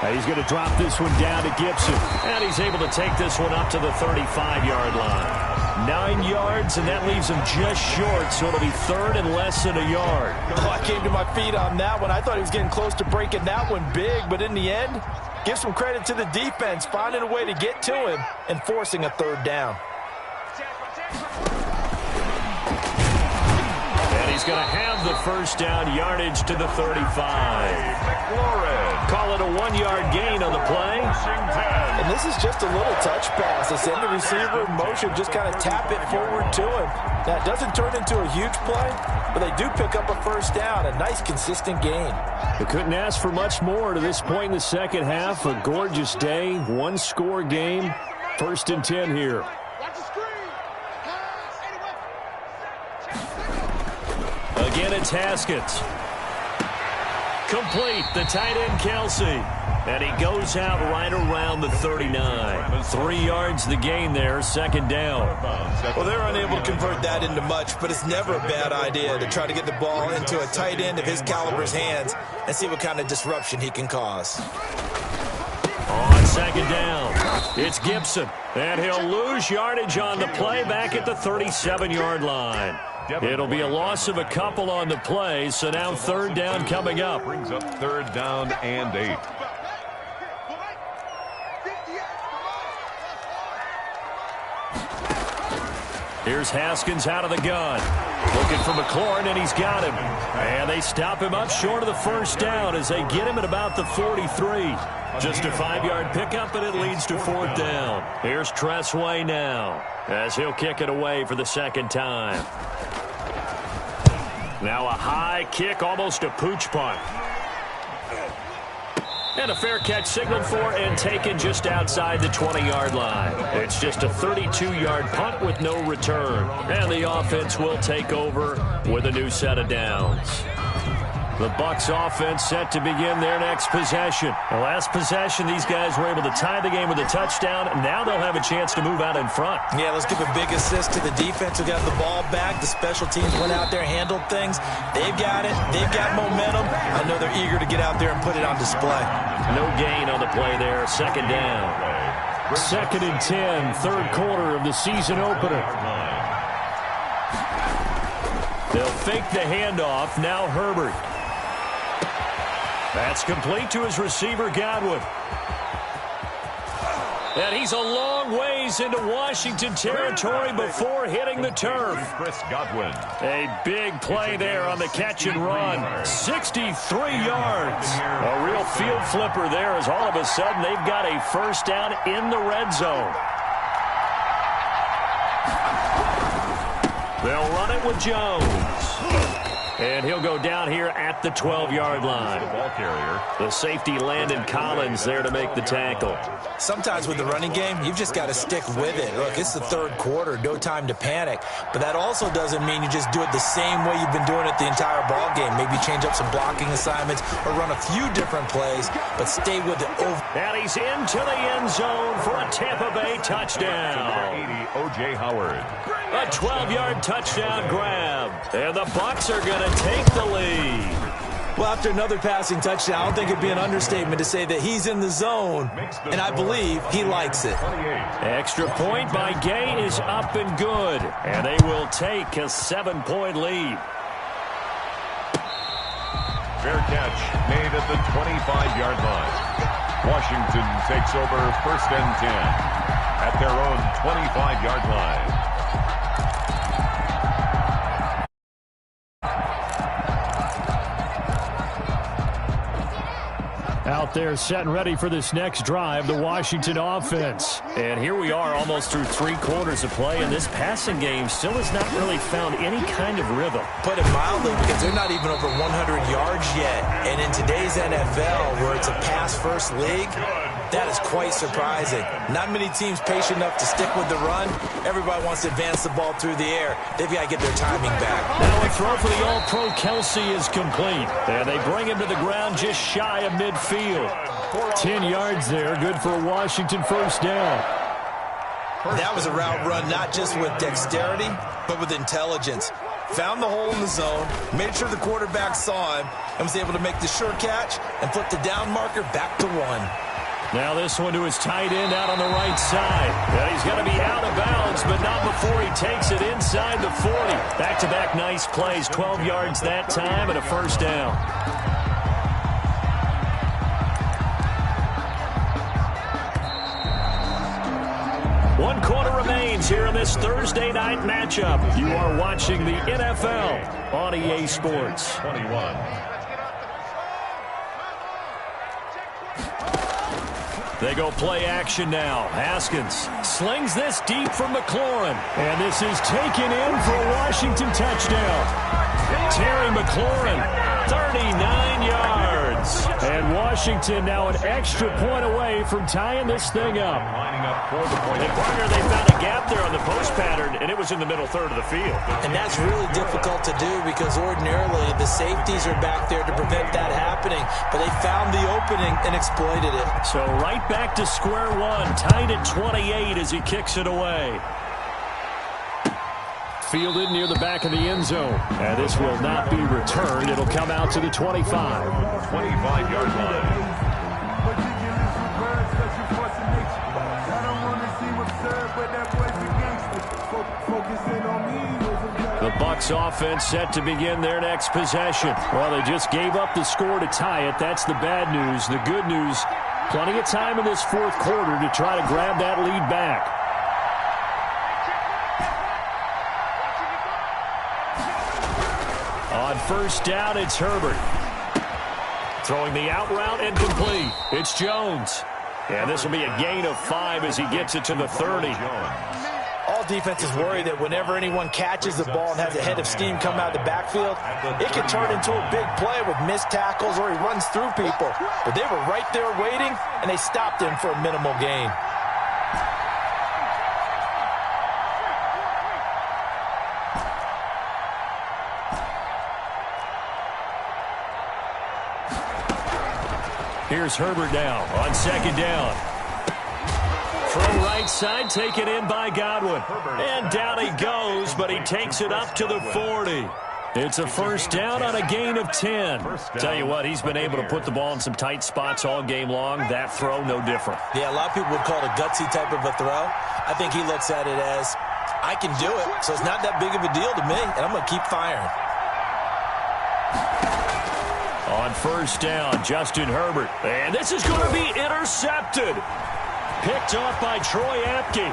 He's going to drop this one down to Gibson. And he's able to take this one up to the 35-yard line. 9 yards, and that leaves him just short, so it'll be 3rd and less than a yard. Oh, I came to my feet on that one. I thought he was getting close to breaking that one big, but in the end, give some credit to the defense, finding a way to get to him and forcing a 3rd down. He's going to have the first down, yardage to the 35. Call it a 1-yard gain on the play. And this is just a little touch pass. They send the receiver in motion, just kind of tap it forward to him. Now, it doesn't turn into a huge play, but they do pick up a first down, a nice, consistent gain. They couldn't ask for much more to this point in the second half. A gorgeous day, 1-score game, 1st and 10 here. Again, it's Haskins. Complete, the tight end Kelsey. And he goes out right around the 39. 3 yards the gain there, 2nd down. Well, they're unable to convert that into much, but it's never a bad idea to try to get the ball into a tight end of his caliber's hands and see what kind of disruption he can cause. On 2nd down, it's Gibson. And he'll lose yardage on the play back at the 37-yard line. It'll be a loss of a couple on the play, so now 3rd down coming up. Brings up 3rd down and 8. Here's Haskins out of the gun. Looking for McLaurin, and he's got him. And they stop him up short of the first down as they get him at about the 43. Just a 5-yard pickup, and it leads to 4th down. Here's Tressway now as he'll kick it away for the 2nd time. Now a high kick, almost a pooch punt. And a fair catch signaled for and taken just outside the 20-yard line. It's just a 32-yard punt with no return. And the offense will take over with a new set of downs. The Bucs offense set to begin their next possession. The last possession, these guys were able to tie the game with a touchdown. Now they'll have a chance to move out in front. Yeah, let's give a big assist to the defense who got the ball back. The special teams went out there, handled things. They've got it. They've got momentum. I know they're eager to get out there and put it on display. No gain on the play there. 2nd down. 2nd and 10, 3rd quarter of the season opener. They'll fake the handoff. Now Herbert. That's complete to his receiver, Godwin. And he's a long ways into Washington territory before hitting the turf. Chris Godwin. A big play there on the catch and run. 63 yards. A real field flipper there as all of a sudden they've got a first down in the red zone. They'll run it with Jones. And he'll go down here at the 12-yard line. The ball carrier. The safety Landon Collins there to make the tackle. Sometimes with the running game, you've just got to stick with it. Look, it's the third quarter, no time to panic. But that also doesn't mean you just do it the same way you've been doing it the entire ball game. Maybe change up some blocking assignments or run a few different plays, but stay with it. And he's into the end zone for a Tampa Bay touchdown. 80, O.J. Howard. A 12-yard touchdown grab. And the Bucs are going to take the lead. Well, after another passing touchdown, I don't think it'd be an understatement to say that he's in the zone, and I believe he likes it. Extra point by Gay is up and good, and they will take a 7-point lead. Fair catch made at the 25-yard line. Washington takes over first and 10 at their own 25-yard line. Out there set and ready for this next drive, the Washington offense. And here we are almost through 3 quarters of play, and this passing game still has not really found any kind of rhythm. Put it mildly, because they're not even over 100 yards yet. And in today's NFL, where it's a pass-first league, that is quite surprising. Not many teams patient enough to stick with the run. Everybody wants to advance the ball through the air. They've got to get their timing back. Now a throw for the All-Pro Kelsey is complete. And they bring him to the ground just shy of midfield. 10 yards there, good for a Washington first down. That was a route run not just with dexterity, but with intelligence. Found the hole in the zone, made sure the quarterback saw him, and was able to make the sure catch and flip the down marker back to 1. Now this one to his tight end out on the right side. And he's going to be out of bounds, but not before he takes it inside the 40. Back-to-back nice plays, 12 yards that time and a first down. One quarter remains here in this Thursday night matchup. You are watching the NFL on EA Sports. 21. They go play action now. Haskins slings this deep from McLaurin. And this is taken in for a Washington touchdown. Terry McLaurin, 39 yards. And Washington now an extra point away from tying this thing up. Lining up for the point. And partner, they found a gap there on the post pattern, and it was in the middle third of the field. And that's really difficult to do because ordinarily the safeties are back there to prevent that happening. But they found the opening and exploited it. So right back to square one, tied at 28 as he kicks it away. Fielded near the back of the end zone. And this will not be returned. It'll come out to the 25. 25-yard line. The Bucs offense set to begin their next possession. Well, they just gave up the score to tie it. That's the bad news. The good news, plenty of time in this fourth quarter to try to grab that lead back. On first down, it's Herbert. Throwing the out route and complete. It's Jones. And this will be a gain of 5 as he gets it to the 30. All defenses worry that whenever anyone catches the ball and has a head of steam come out of the backfield, it can turn into a big play with missed tackles or he runs through people. But they were right there waiting, and they stopped him for a minimal gain. Here's Herbert now on second down. From right side, taken in by Godwin. And down he goes, but he takes it up to the 40. It's a first down on a gain of 10. Tell you what, he's been able to put the ball in some tight spots all game long. That throw, no different. Yeah, a lot of people would call it a gutsy type of a throw. I think he looks at it as, I can do it, so it's not that big of a deal to me, and I'm going to keep firing. On first down, Justin Herbert. And this is going to be intercepted. picked off by Troy Apke.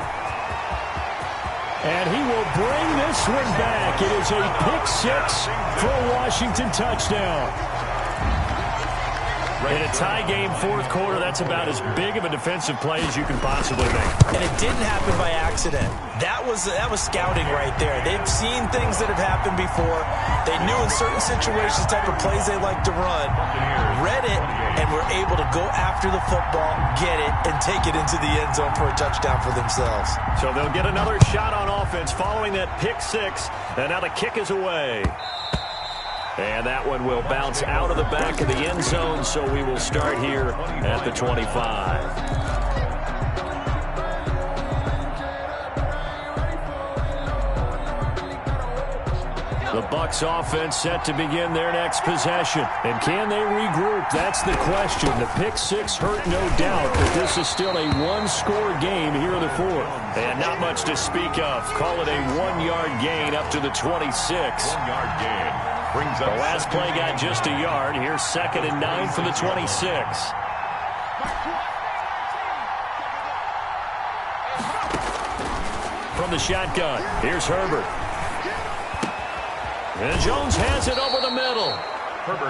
And he will bring this one back. It is a pick six for a Washington touchdown. In a tie game fourth quarter, that's about as big of a defensive play as you can possibly make. And it didn't happen by accident. That was scouting right there. They've seen things that have happened before. They knew in certain situations the type of plays they like to run, read it, and were able to go after the football, get it, and take it into the end zone for a touchdown for themselves. So they'll get another shot on offense following that pick six, and now the kick is away. And that one will bounce out of the back of the end zone, so we will start here at the 25. The Bucs offense set to begin their next possession. And can they regroup? That's the question. The pick six hurt, no doubt, but this is still a one-score game here in the fourth. And not much to speak of. Call it a one-yard gain up to the 26. 1-yard gain. Brings The up last play got just a yard. Here's 2nd and 9 from the 26. From the shotgun, here's Herbert. And Jones has it over the middle.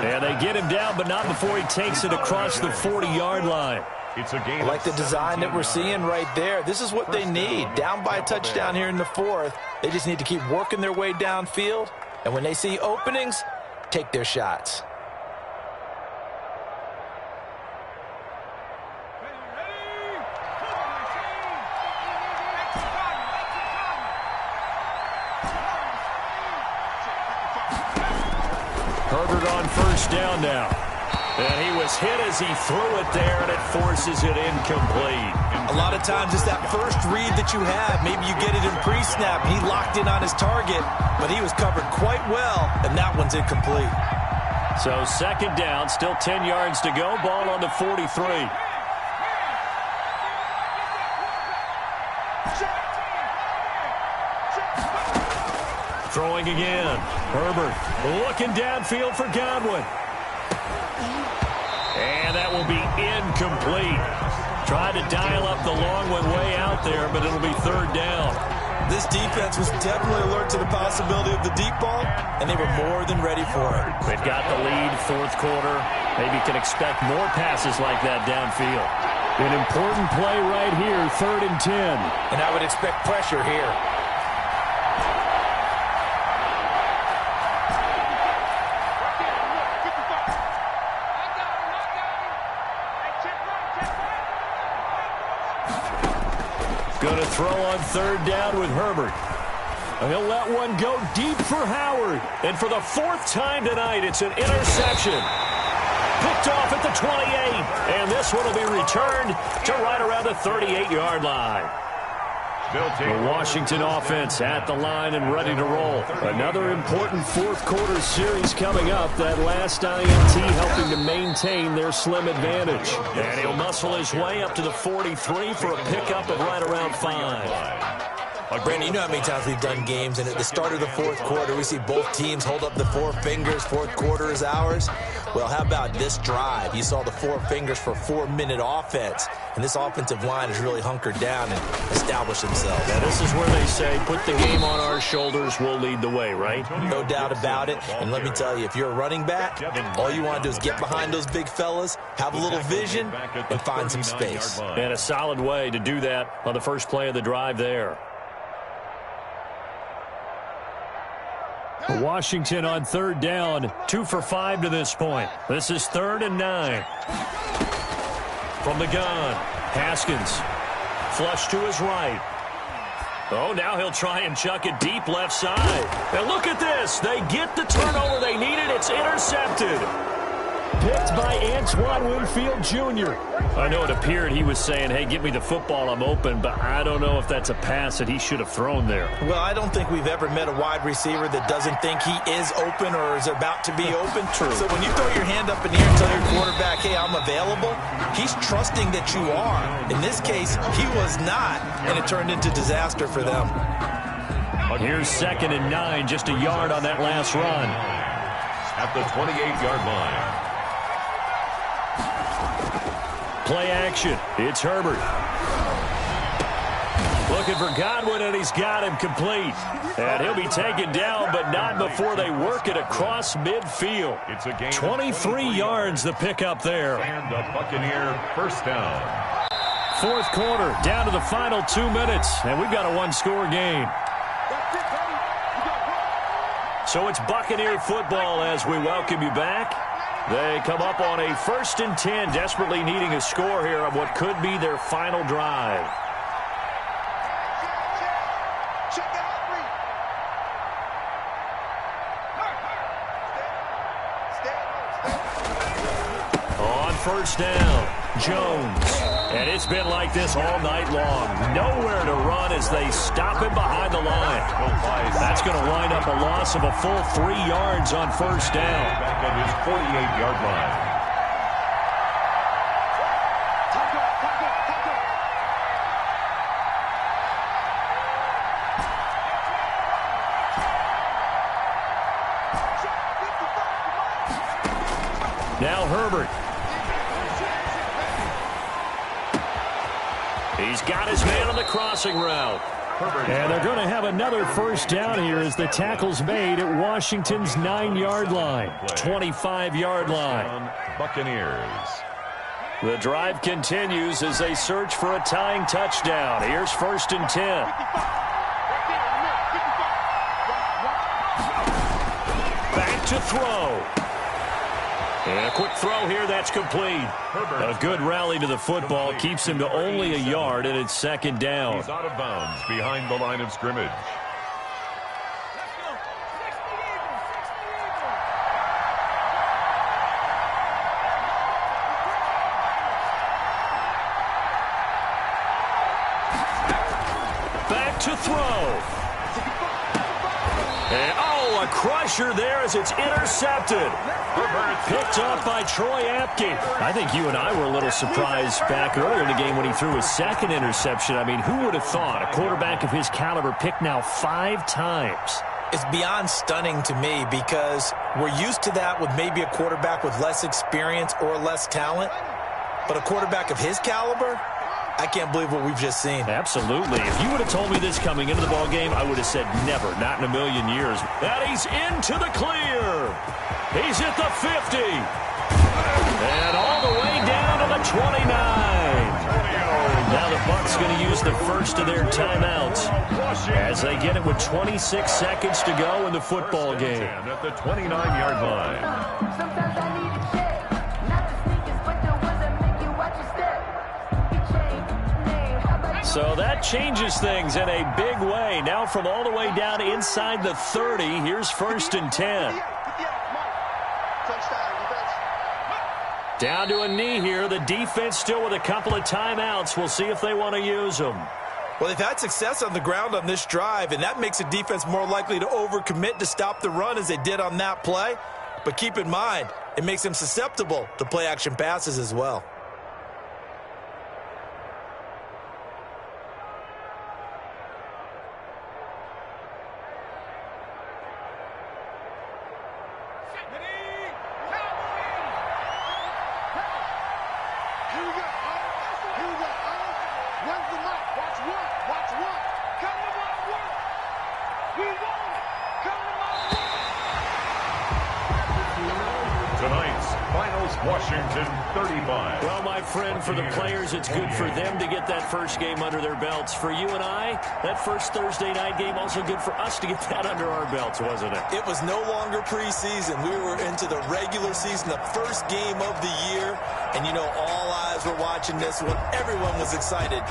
And they get him down, but not before he takes it across the 40-yard line. It's a game. I like the design that we're seeing right there. This is what they need. Down by a touchdown here in the fourth. They just need to keep working their way downfield. And when they see openings, take their shots. Herbert on first down now. And he was hit as he threw it there, and it forces it incomplete. A lot of times it's that first read that you have. Maybe you get it in pre-snap. He locked in on his target, but he was covered quite well, and that one's incomplete. So 2nd down, still 10 yards to go. Ball on the 43. Throwing again. Herbert looking downfield for Godwin. And that will be incomplete. Tried to dial up the long one way out there, but it'll be 3rd down. This defense was definitely alert to the possibility of the deep ball, and they were more than ready for it. They've got the lead, fourth quarter. Maybe can expect more passes like that downfield. An important play right here, 3rd and 10. And I would expect pressure here. Going to throw on 3rd down with Herbert. He'll let one go deep for Howard. And for the 4th time tonight, it's an interception. Picked off at the 28. And this one will be returned to right around the 38-yard line. The Washington offense at the line and ready to roll. Another important fourth quarter series coming up. That last INT helping to maintain their slim advantage. And he'll muscle his way up to the 43 for a pickup of right around 5. Brandon, you know how many times we've done games, and at the start of the fourth quarter, we see both teams hold up the 4 fingers. Fourth quarter is ours. Well, how about this drive? You saw the 4 fingers for 4-minute offense, and this offensive line has really hunkered down and established themselves. Now, this is where they say, put the game on our shoulders, we'll lead the way, right? No doubt about it. And let me tell you, if you're a running back, all you want to do is get behind those big fellas, have a little vision, and find some space. And a solid way to do that on the first play of the drive there. Washington on 3rd down, 2 for 5 to this point. This is 3rd and 9. From the gun, Haskins. Flush to his right. Oh, now he'll try and chuck it deep left side. And look at this. They get the turnover they needed. It's intercepted. Picked by Antoine Winfield Jr. I know it appeared he was saying, hey, give me the football, I'm open, but I don't know if that's a pass that he should have thrown there. Well, I don't think we've ever met a wide receiver that doesn't think he is open or is about to be open. True. So when you throw your hand up in the air and tell your quarterback, hey, I'm available, he's trusting that you are. In this case, he was not, and it turned into disaster for them. Here's 2nd and 9, just a yard on that last run. At the 28-yard line. Play action. It's Herbert. Looking for Godwin, and he's got him complete. And he'll be taken down, but not before they work it across midfield. It's a game 23 yards the pickup there. And a Buccaneer first down. Fourth quarter, down to the final 2 minutes, and we've got a one-score game. So it's Buccaneer football as we welcome you back. They come up on a 1st and 10, desperately needing a score here on what could be their final drive. On first down, Jones. And it's been like this all night long. Nowhere to run as they stop him behind the line. That's going to wind up a loss of a full 3 yards on first down. Back at his 48-yard line. Now Herbert. He's got his man on the crossing route. And they're going to have another first down here as the tackle's made at Washington's 9-yard line, 25-yard line. Buccaneers. The drive continues as they search for a tying touchdown. Here's 1st and 10. Back to throw. And a quick throw here, that's complete. A good rally to the football keeps him to only a yard, and it's 2nd down. He's out of bounds behind the line of scrimmage. Back to throw. And, a crusher there as it's intercepted. Picked off by Troy Apke. I think you and I were a little surprised back earlier in the game when he threw his 2nd interception. I mean, who would have thought a quarterback of his caliber picked now 5 times? It's beyond stunning to me because we're used to that with maybe a quarterback with less experience or less talent. But a quarterback of his caliber, I can't believe what we've just seen. Absolutely. If you would have told me this coming into the ballgame, I would have said never, not in a million years. And he's into the clear. He's at the 50. And all the way down to the 29. Now the Bucs going to use the first of their timeouts as they get it with 26 seconds to go in the football game. At the 29-yard line. So that changes things in a big way. Now from all the way down inside the 30, here's 1st and 10. Down to a knee here. The defense still with a couple of timeouts. We'll see if they want to use them. Well, they've had success on the ground on this drive, and that makes the defense more likely to overcommit to stop the run as they did on that play. But keep in mind, it makes them susceptible to play-action passes as well. Washington 35. Well, my friend, for the players, it's good for them to get that first game under their belts. For you and I, that first Thursday night game also good for us to get that under our belts, wasn't it? It was no longer preseason. We were into the regular season, the first game of the year. And, you know, all eyes were watching this one. Everyone was excited.